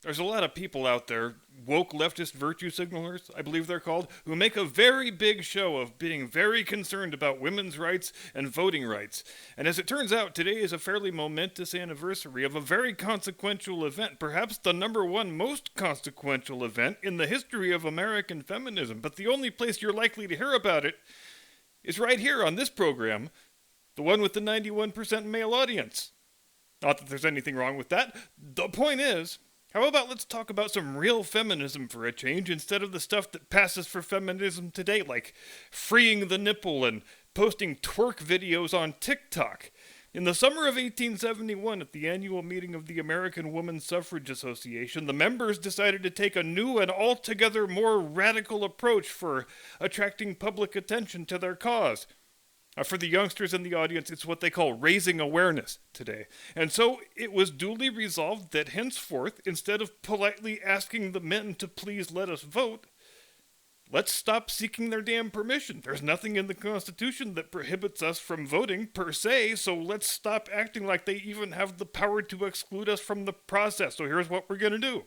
There's a lot of people out there, woke leftist virtue signalers, I believe they're called, who make a very big show of being very concerned about women's rights and voting rights. And as it turns out, today is a fairly momentous anniversary of a very consequential event, perhaps the number one most consequential event in the history of American feminism. But the only place you're likely to hear about it is right here on this program, the one with the 91% male audience. Not that there's anything wrong with that. The point is, how about let's talk about some real feminism for a change instead of the stuff that passes for feminism today, like freeing the nipple and posting twerk videos on TikTok. In the summer of 1871, at the annual meeting of the American Woman Suffrage Association, the members decided to take a new and altogether more radical approach for attracting public attention to their cause. For the youngsters in the audience, it's what they call raising awareness today. And so it was duly resolved that henceforth, instead of politely asking the men to please let us vote, let's stop seeking their damn permission. There's nothing in the Constitution that prohibits us from voting per se, so let's stop acting like they even have the power to exclude us from the process. So here's what we're going to do.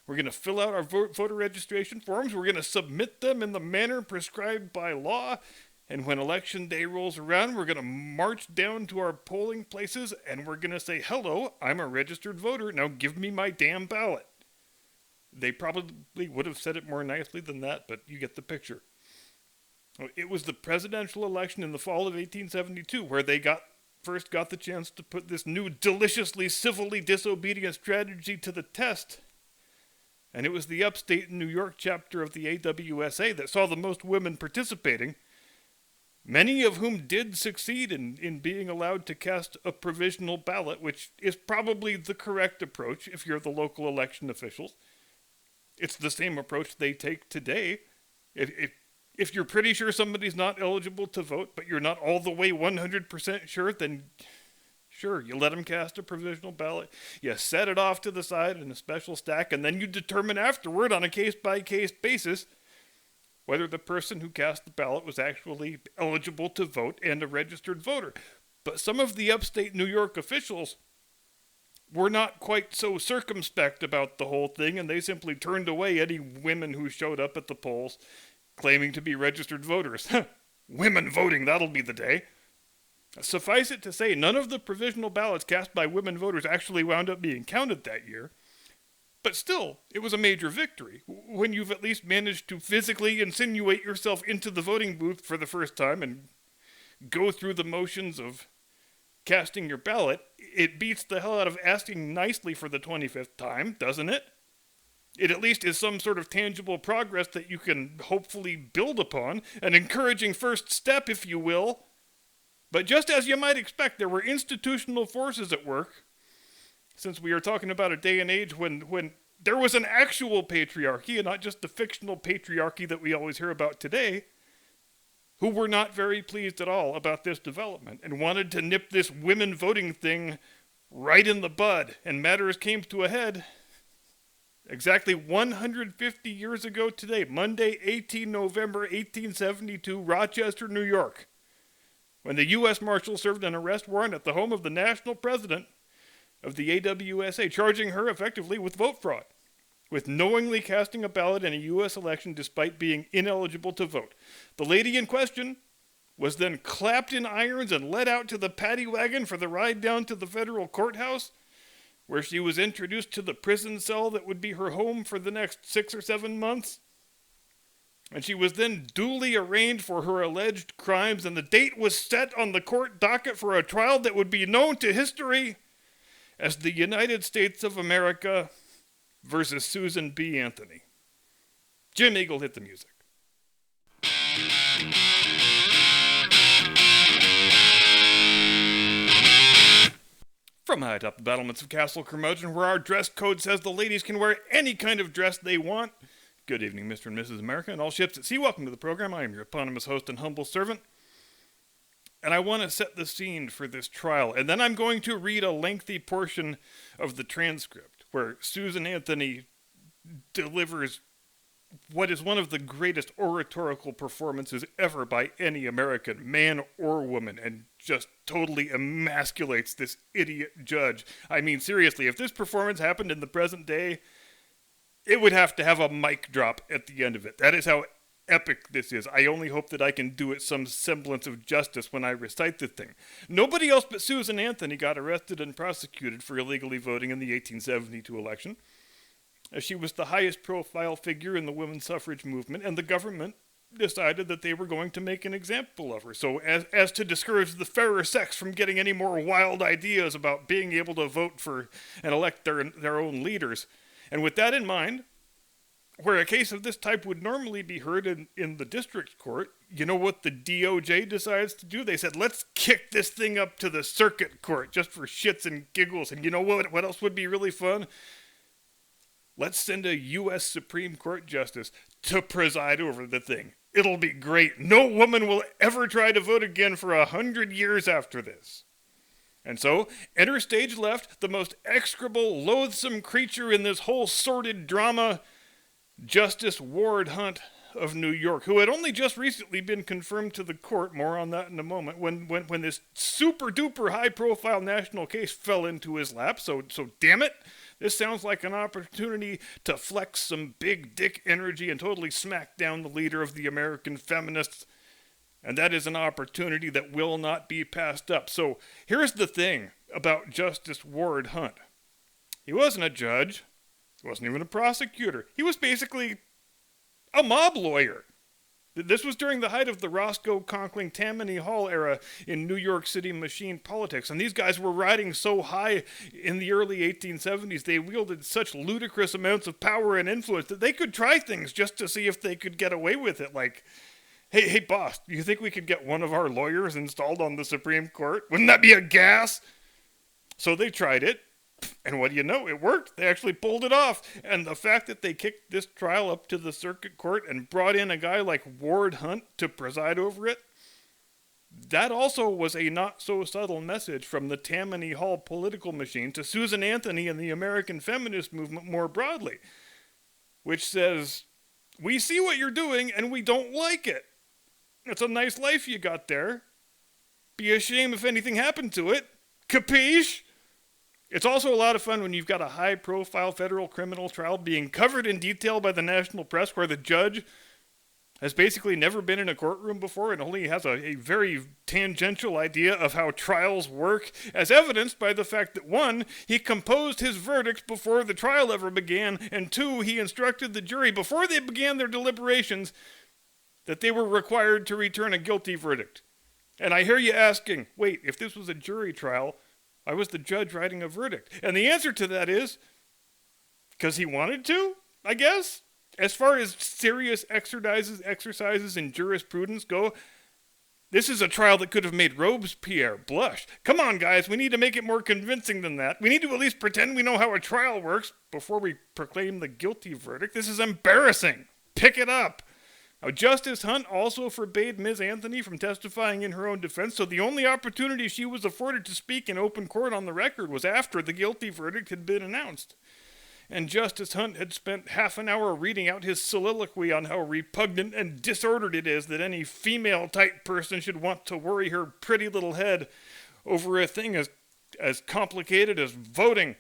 We're going to fill out our voter registration forms. We're going to submit them in the manner prescribed by law. And when election day rolls around, we're going to march down to our polling places and we're going to say, hello, I'm a registered voter. Now give me my damn ballot. They probably would have said it more nicely than that, but you get the picture. It was the presidential election in the fall of 1872 where they first got the chance to put this new deliciously civilly disobedient strategy to the test. And it was the upstate New York chapter of the AWSA that saw the most women participating, many of whom did succeed in being allowed to cast a provisional ballot, which is probably the correct approach if you're the local election officials. It's the same approach they take today. If you're pretty sure somebody's not eligible to vote, but you're not all the way 100% sure, then sure, you let them cast a provisional ballot. You set it off to the side in a special stack, and then you determine afterward on a case-by-case basis whether the person who cast the ballot was actually eligible to vote and a registered voter. But some of the upstate New York officials were not quite so circumspect about the whole thing, and they simply turned away any women who showed up at the polls claiming to be registered voters. Women voting, that'll be the day. Suffice it to say, none of the provisional ballots cast by women voters actually wound up being counted that year. But still, it was a major victory. When you've at least managed to physically insinuate yourself into the voting booth for the first time and go through the motions of casting your ballot, it beats the hell out of asking nicely for the 25th time, doesn't it? It at least is some sort of tangible progress that you can hopefully build upon, an encouraging first step, if you will. But just as you might expect, there were institutional forces at work, since we are talking about a day and age when there was an actual patriarchy and not just the fictional patriarchy that we always hear about today, who were not very pleased at all about this development and wanted to nip this women voting thing right in the bud. And matters came to a head exactly 150 years ago today, Monday, 18 November 1872, Rochester, New York, when the U.S. Marshal served an arrest warrant at the home of the national president of the AWSA, charging her effectively with vote fraud, with knowingly casting a ballot in a U.S. election despite being ineligible to vote. The lady in question was then clapped in irons and led out to the paddy wagon for the ride down to the federal courthouse, where she was introduced to the prison cell that would be her home for the next 6 or 7 months. And she was then duly arraigned for her alleged crimes, and the date was set on the court docket for a trial that would be known to history as the United States of America versus Susan B. Anthony. Jim Eagle, hit the music. From high atop the battlements of Castle Curmudgeon, where our dress code says the ladies can wear any kind of dress they want. Good evening, Mr. and Mrs. America, and all ships at sea. Welcome to the program. I am your eponymous host and humble servant. And I want to set the scene for this trial. And then I'm going to read a lengthy portion of the transcript where Susan Anthony delivers what is one of the greatest oratorical performances ever by any American, man or woman, and just totally emasculates this idiot judge. I mean, seriously, if this performance happened in the present day, it would have to have a mic drop at the end of it. That is how epic this is. I only hope that I can do it some semblance of justice when I recite the thing. Nobody else but Susan Anthony got arrested and prosecuted for illegally voting in the 1872 election. She was the highest profile figure in the women's suffrage movement, and the government decided that they were going to make an example of her. So as to discourage the fairer sex from getting any more wild ideas about being able to vote for and elect their own leaders. And with that in mind, where a case of this type would normally be heard in the district court, you know what the DOJ decides to do? They said, let's kick this thing up to the circuit court just for shits and giggles. And you know what else would be really fun? Let's send a U.S. Supreme Court justice to preside over the thing. It'll be great. No woman will ever try to vote again for 100 years after this. And so, enter stage left, the most execrable, loathsome creature in this whole sordid drama, Justice Ward Hunt of New York, who had only just recently been confirmed to the court, more on that in a moment, when this super-duper high-profile national case fell into his lap. So damn it, this sounds like an opportunity to flex some big dick energy and totally smack down the leader of the American feminists. And that is an opportunity that will not be passed up. So here's the thing about Justice Ward Hunt. He wasn't a judge. He wasn't even a prosecutor. He was basically a mob lawyer. This was during the height of the Roscoe Conkling Tammany Hall era in New York City machine politics. And these guys were riding so high in the early 1870s, they wielded such ludicrous amounts of power and influence that they could try things just to see if they could get away with it. Like, hey boss, do you think we could get one of our lawyers installed on the Supreme Court? Wouldn't that be a gas? So they tried it. And what do you know? It worked. They actually pulled it off. And the fact that they kicked this trial up to the circuit court and brought in a guy like Ward Hunt to preside over it, that also was a not-so-subtle message from the Tammany Hall political machine to Susan Anthony and the American feminist movement more broadly, which says, we see what you're doing and we don't like it. It's a nice life you got there. Be a shame if anything happened to it. Capiche? It's also a lot of fun when you've got a high-profile federal criminal trial being covered in detail by the national press where the judge has basically never been in a courtroom before and only has a very tangential idea of how trials work, as evidenced by the fact that 1, he composed his verdict before the trial ever began, and 2, he instructed the jury before they began their deliberations that they were required to return a guilty verdict. And I hear you asking, wait, if this was a jury trial, why was the judge writing a verdict? And the answer to that is, because he wanted to, I guess. As far as serious exercises in jurisprudence go, this is a trial that could have made Robespierre blush. Come on, guys, we need to make it more convincing than that. We need to at least pretend we know how a trial works before we proclaim the guilty verdict. This is embarrassing. Pick it up. Now, Justice Hunt also forbade Ms. Anthony from testifying in her own defense, so the only opportunity she was afforded to speak in open court on the record was after the guilty verdict had been announced. And Justice Hunt had spent half an hour reading out his soliloquy on how repugnant and disordered it is that any female-type person should want to worry her pretty little head over a thing as complicated as voting.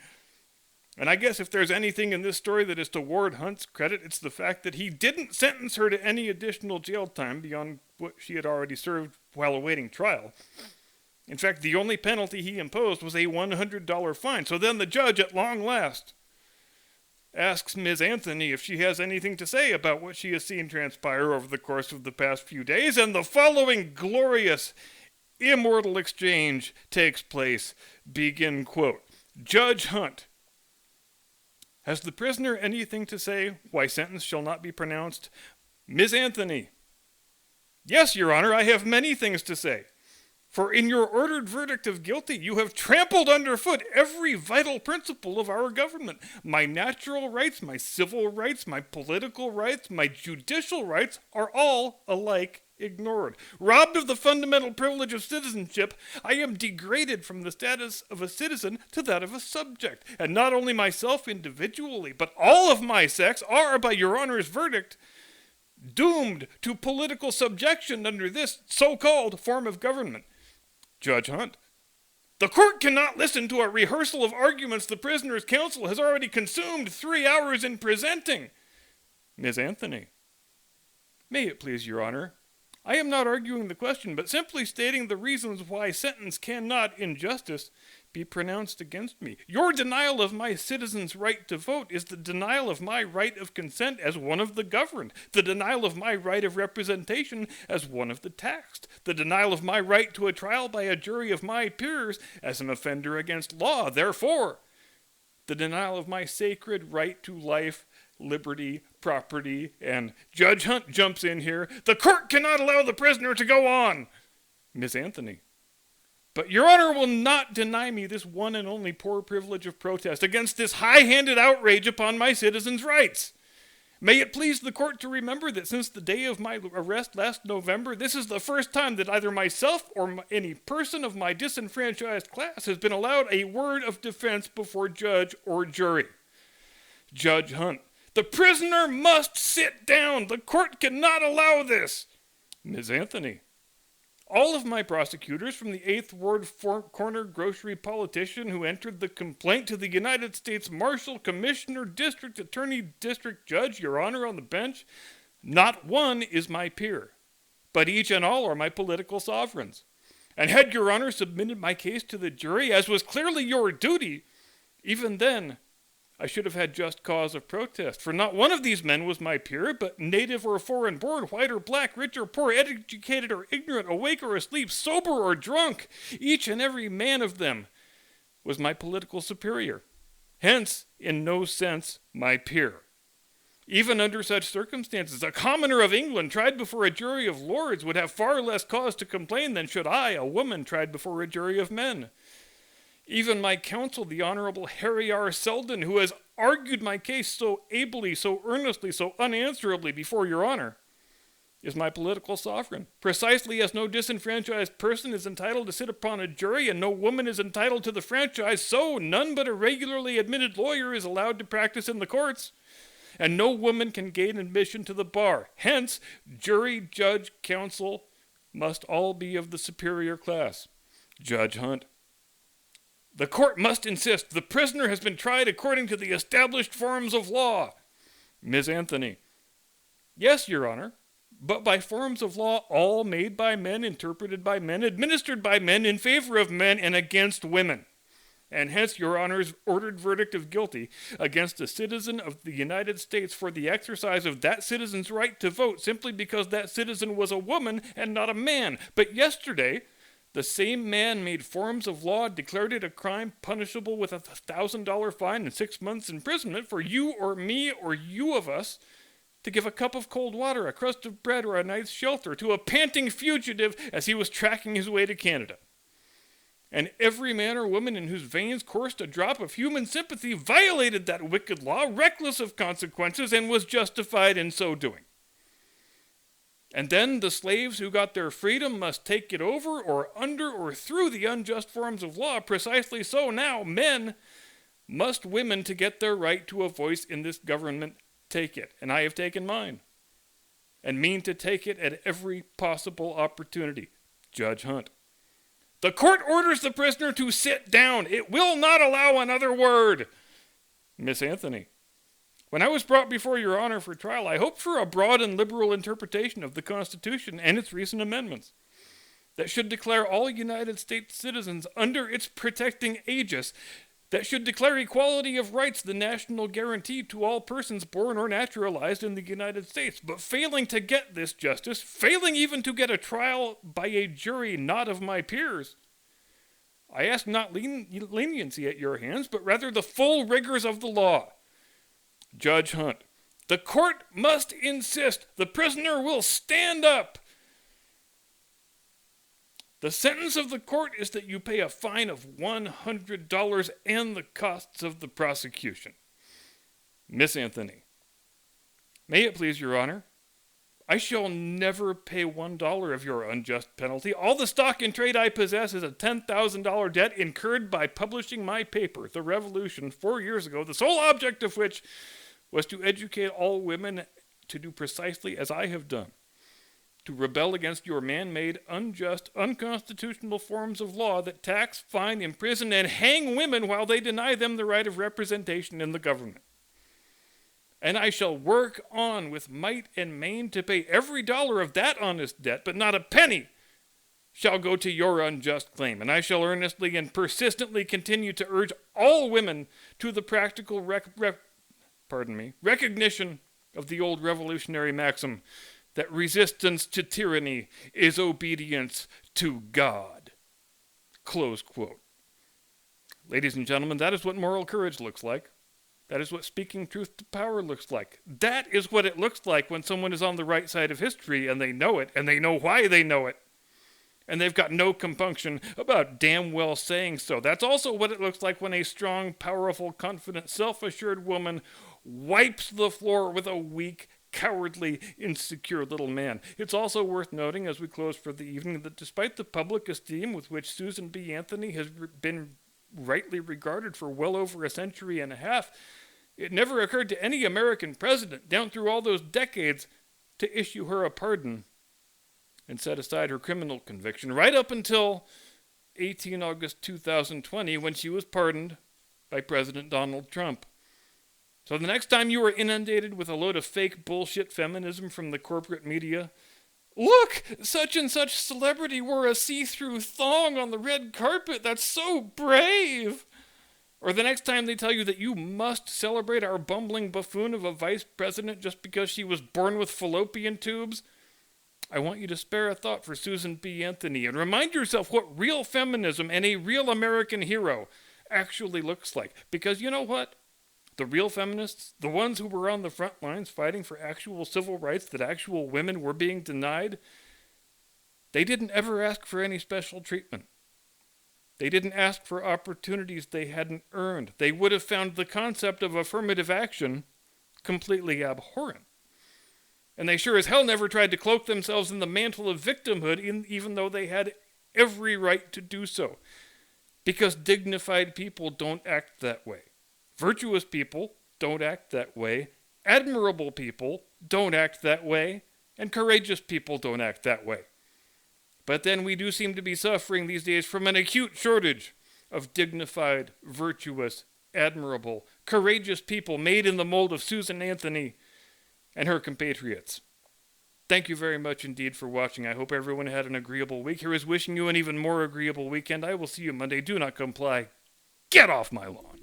And I guess if there's anything in this story that is to Ward Hunt's credit, it's the fact that he didn't sentence her to any additional jail time beyond what she had already served while awaiting trial. In fact, the only penalty he imposed was a $100 fine. So then the judge, at long last, asks Ms. Anthony if she has anything to say about what she has seen transpire over the course of the past few days, and the following glorious, immortal exchange takes place. Begin quote. Judge Hunt: has the prisoner anything to say why sentence shall not be pronounced? Ms. Anthony: yes, Your Honor, I have many things to say. For in your ordered verdict of guilty, you have trampled underfoot every vital principle of our government. My natural rights, my civil rights, my political rights, my judicial rights are all alike ignored. Robbed of the fundamental privilege of citizenship, I am degraded from the status of a citizen to that of a subject. And not only myself individually, but all of my sex are, by your Honor's verdict, doomed to political subjection under this so-called form of government. Judge Hunt. The court cannot listen to a rehearsal of arguments the prisoner's counsel has already consumed 3 hours in presenting. Ms. Anthony. May it please your Honor, I am not arguing the question, but simply stating the reasons why sentence cannot, in justice, be pronounced against me. Your denial of my citizen's right to vote is the denial of my right of consent as one of the governed, the denial of my right of representation as one of the taxed, the denial of my right to a trial by a jury of my peers as an offender against law. Therefore, the denial of my sacred right to life, liberty, property, and Judge Hunt jumps in here. The court cannot allow the prisoner to go on. Miss Anthony. But your Honor will not deny me this one and only poor privilege of protest against this high-handed outrage upon my citizens' rights. May it please the court to remember that since the day of my arrest last November, this is the first time that either myself or any person of my disenfranchised class has been allowed a word of defense before judge or jury. Judge Hunt. The prisoner must sit down. The court cannot allow this. Ms. Anthony. All of my prosecutors, from the 8th Ward corner grocery politician who entered the complaint to the United States Marshal, Commissioner, District Attorney, District Judge, Your Honor, on the bench, not one is my peer, but each and all are my political sovereigns. And had Your Honor submitted my case to the jury, as was clearly your duty, even then I should have had just cause of protest, for not one of these men was my peer, but native or foreign-born, white or black, rich or poor, educated or ignorant, awake or asleep, sober or drunk, each and every man of them was my political superior, hence, in no sense, my peer. Even under such circumstances, a commoner of England tried before a jury of lords would have far less cause to complain than should I, a woman, tried before a jury of men. Even my counsel, the Honorable Harry R. Selden, who has argued my case so ably, so earnestly, so unanswerably before Your Honor, is my political sovereign. Precisely as no disenfranchised person is entitled to sit upon a jury and no woman is entitled to the franchise, so none but a regularly admitted lawyer is allowed to practice in the courts, and no woman can gain admission to the bar. Hence, jury, judge, counsel must all be of the superior class. Judge Hunt. The court must insist the prisoner has been tried according to the established forms of law. Ms. Anthony. Yes, Your Honor, but by forms of law all made by men, interpreted by men, administered by men, in favor of men, and against women. And hence Your Honor's ordered verdict of guilty against a citizen of the United States for the exercise of that citizen's right to vote simply because that citizen was a woman and not a man. But yesterday, the same man made forms of law, declared it a crime punishable with a $1,000 fine and 6 months imprisonment for you or me or you of us to give a cup of cold water, a crust of bread, or a night's shelter to a panting fugitive as he was tracking his way to Canada. And every man or woman in whose veins coursed a drop of human sympathy violated that wicked law, reckless of consequences, and was justified in so doing. And then the slaves who got their freedom must take it over or under or through the unjust forms of law. Precisely so now, men must women to get their right to a voice in this government take it. And I have taken mine and mean to take it at every possible opportunity. Judge Hunt. The court orders the prisoner to sit down. It will not allow another word. Miss Anthony. When I was brought before Your Honor for trial, I hoped for a broad and liberal interpretation of the Constitution and its recent amendments that should declare all United States citizens under its protecting aegis, that should declare equality of rights the national guarantee to all persons born or naturalized in the United States. But failing to get this justice, failing even to get a trial by a jury not of my peers, I ask not leniency at your hands, but rather the full rigors of the law. Judge Hunt. The court must insist the prisoner will stand up. The sentence of the court is that you pay a fine of $100 and the costs of the prosecution. Miss Anthony. May it please Your Honor, I shall never pay $1 of your unjust penalty. All the stock in trade I possess is a $10,000 debt incurred by publishing my paper, The Revolution, 4 years ago, the sole object of which was to educate all women to do precisely as I have done, to rebel against your man-made, unjust, unconstitutional forms of law that tax, fine, imprison, and hang women while they deny them the right of representation in the government. And I shall work on with might and main to pay every dollar of that honest debt, but not a penny shall go to your unjust claim. And I shall earnestly and persistently continue to urge all women to the practical recognition of the old revolutionary maxim that resistance to tyranny is obedience to God. Close quote. Ladies and gentlemen, that is what moral courage looks like. That is what speaking truth to power looks like. That is what it looks like when someone is on the right side of history and they know it, and they know why they know it. And they've got no compunction about damn well saying so. That's also what it looks like when a strong, powerful, confident, self-assured woman wipes the floor with a weak, cowardly, insecure little man. It's also worth noting as we close for the evening that despite the public esteem with which Susan B. Anthony has been rightly regarded for well over a century and a half, it never occurred to any American president down through all those decades to issue her a pardon and set aside her criminal conviction, right up until 18 August 2020 when she was pardoned by President Donald Trump. So the next time you are inundated with a load of fake bullshit feminism from the corporate media, look, such and such celebrity wore a see-through thong on the red carpet. That's so brave. Or the next time they tell you that you must celebrate our bumbling buffoon of a vice president just because she was born with fallopian tubes, I want you to spare a thought for Susan B. Anthony and remind yourself what real feminism and a real American hero actually looks like. Because you know what? The real feminists, the ones who were on the front lines fighting for actual civil rights that actual women were being denied, they didn't ever ask for any special treatment. They didn't ask for opportunities they hadn't earned. They would have found the concept of affirmative action completely abhorrent. And they sure as hell never tried to cloak themselves in the mantle of victimhood, even though they had every right to do so. Because dignified people don't act that way. Virtuous people don't act that way. Admirable people don't act that way. And courageous people don't act that way. But then we do seem to be suffering these days from an acute shortage of dignified, virtuous, admirable, courageous people made in the mold of Susan Anthony and her compatriots. Thank you very much indeed for watching. I hope everyone had an agreeable week. Here is wishing you an even more agreeable weekend. I will see you Monday. Do not comply. Get off my lawn.